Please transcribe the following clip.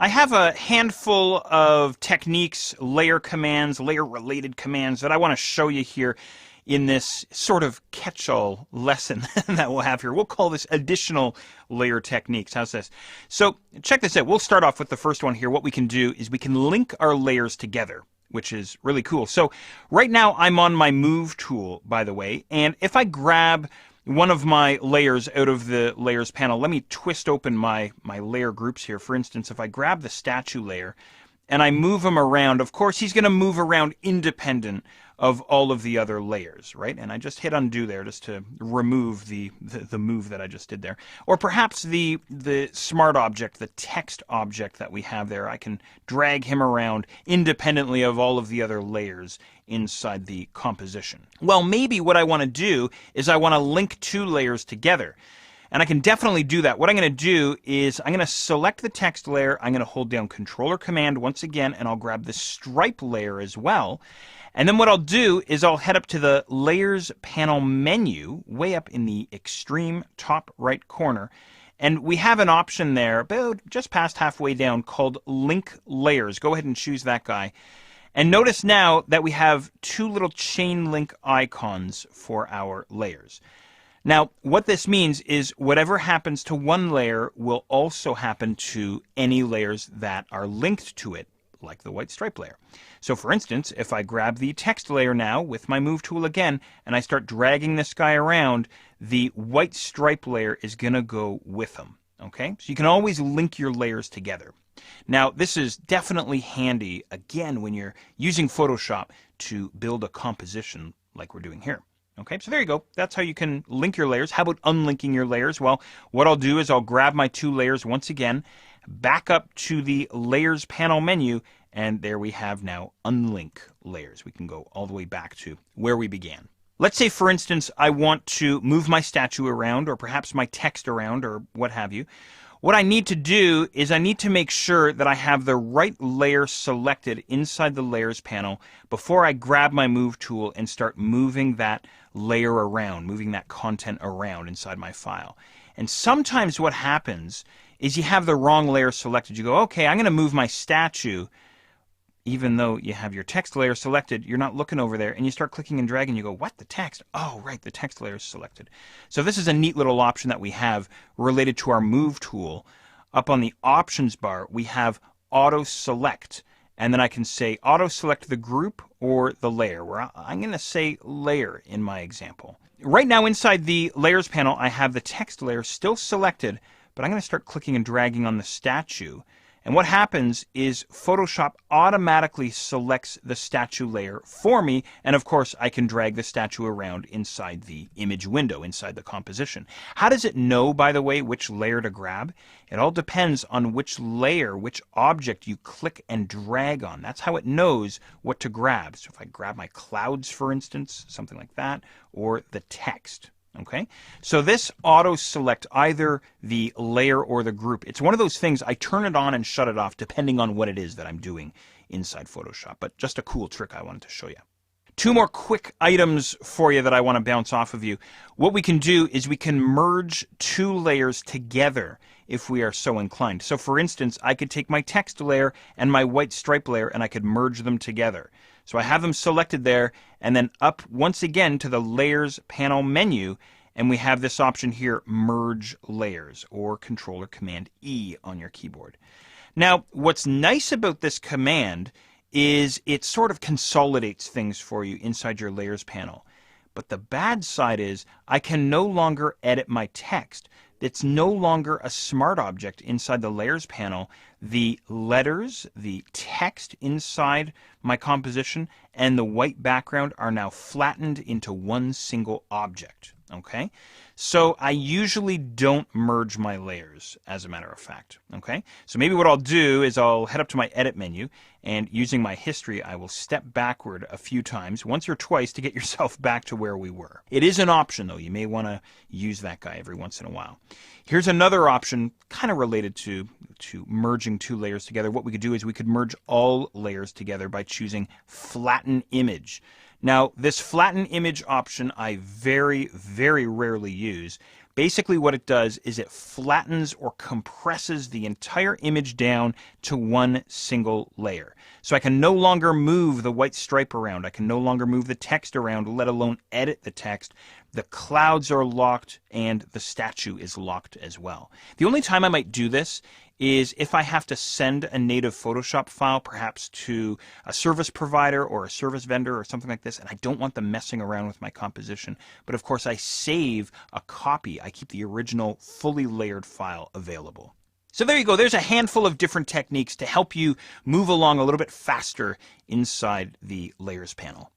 I have a handful of techniques, layer commands, layer-related commands that I want to show you here in this sort of catch-all lesson that we'll have here. We'll call this additional layer techniques. How's this? So check this out. We'll start off with the first one here. What we can do is we can link our layers together, which is really cool. So right now I'm on my Move tool, by the way, and if I grab one of my layers out of the layers panel, let me twist open my layer groups here. For instance, if I grab the statue layer and I move him around, of course he's going to move around independent of all of the other layers, right? And I just hit undo there just to remove the move that I just did there. Or perhaps the smart object, the text object that we have there, I can drag him around independently of all of the other layers inside the composition. Well, maybe what I want to do is I want to link two layers together. And I can definitely do that. What I'm going to do is I'm going to select the text layer. I'm going to hold down Control Command once again, and I'll grab the stripe layer as well. And then what I'll do is I'll head up to the Layers panel menu, way up in the extreme top right corner. And we have an option there, about just past halfway down, called Link Layers. Go ahead and choose that guy. And notice now that we have two little chain link icons for our layers. Now, what this means is whatever happens to one layer will also happen to any layers that are linked to it, like the white stripe layer. So for instance, if I grab the text layer now with my Move tool again, and I start dragging this guy around, the white stripe layer is going to go with him. Okay? So you can always link your layers together. Now, this is definitely handy, again, when you're using Photoshop to build a composition like we're doing here. Okay, so there you go. That's how you can link your layers. How about unlinking your layers? Well, what I'll do is I'll grab my two layers once again, back up to the Layers panel menu, and there we have now unlink layers. We can go all the way back to where we began. Let's say, for instance, I want to move my statue around, or perhaps my text around, or what have you. What I need to do is I need to make sure that I have the right layer selected inside the Layers panel before I grab my Move tool and start moving that layer around, moving that content around inside my file. And sometimes what happens is you have the wrong layer selected. You go, okay, I'm going to move my statue. Even though you have your text layer selected, you're not looking over there, and you start clicking and dragging, you go, what, the text? Oh, right, the text layer is selected. So this is a neat little option that we have related to our Move tool. Up on the Options bar, we have Auto Select, and then I can say Auto Select the group or the layer, where I'm going to say Layer in my example. Right now inside the Layers panel, I have the text layer still selected, but I'm going to start clicking and dragging on the statue. And what happens is Photoshop automatically selects the statue layer for me, and of course I can drag the statue around inside the image window, inside the composition. How does it know, by the way, which layer to grab? It all depends on which layer, which object you click and drag on. That's how it knows what to grab. So if I grab my clouds, for instance, something like that, or the text. Okay, so this auto select either the layer or the group. It's one of those things, I turn it on and shut it off depending on what it is that I'm doing inside Photoshop. But just a cool trick I wanted to show you. Two more quick items for you that I want to bounce off of you. What we can do is we can merge two layers together if we are so inclined. So for instance, I could take my text layer and my white stripe layer and I could merge them together. So I have them selected there, and then up once again to the Layers panel menu, and we have this option here, Merge Layers, or Control or Command E on your keyboard. Now, what's nice about this command is it sort of consolidates things for you inside your Layers panel. But the bad side is I can no longer edit my text. It's no longer a smart object inside the Layers panel. The letters, the text inside my composition, and the white background are now flattened into one single object. Okay? So I usually don't merge my layers, as a matter of fact. Okay? So maybe what I'll do is I'll head up to my Edit menu, and using my history, I will step backward a few times, once or twice, to get yourself back to where we were. It is an option, though. You may want to use that guy every once in a while. Here's another option, kind of related to merging two layers together. What we could do is we could merge all layers together by choosing Flatten Image. Now, this Flatten Image option I very, very rarely use Basically what it does is it flattens or compresses the entire image down to one single layer. So I can no longer move the white stripe around. I can no longer move the text around, let alone edit the text. The clouds are locked and the statue is locked as well. The only time I might do this is if I have to send a native Photoshop file, perhaps to a service provider or a service vendor or something like this, and I don't want them messing around with my composition. But of course, I save a copy. I keep the original fully layered file available. So there you go. There's a handful of different techniques to help you move along a little bit faster inside the Layers panel.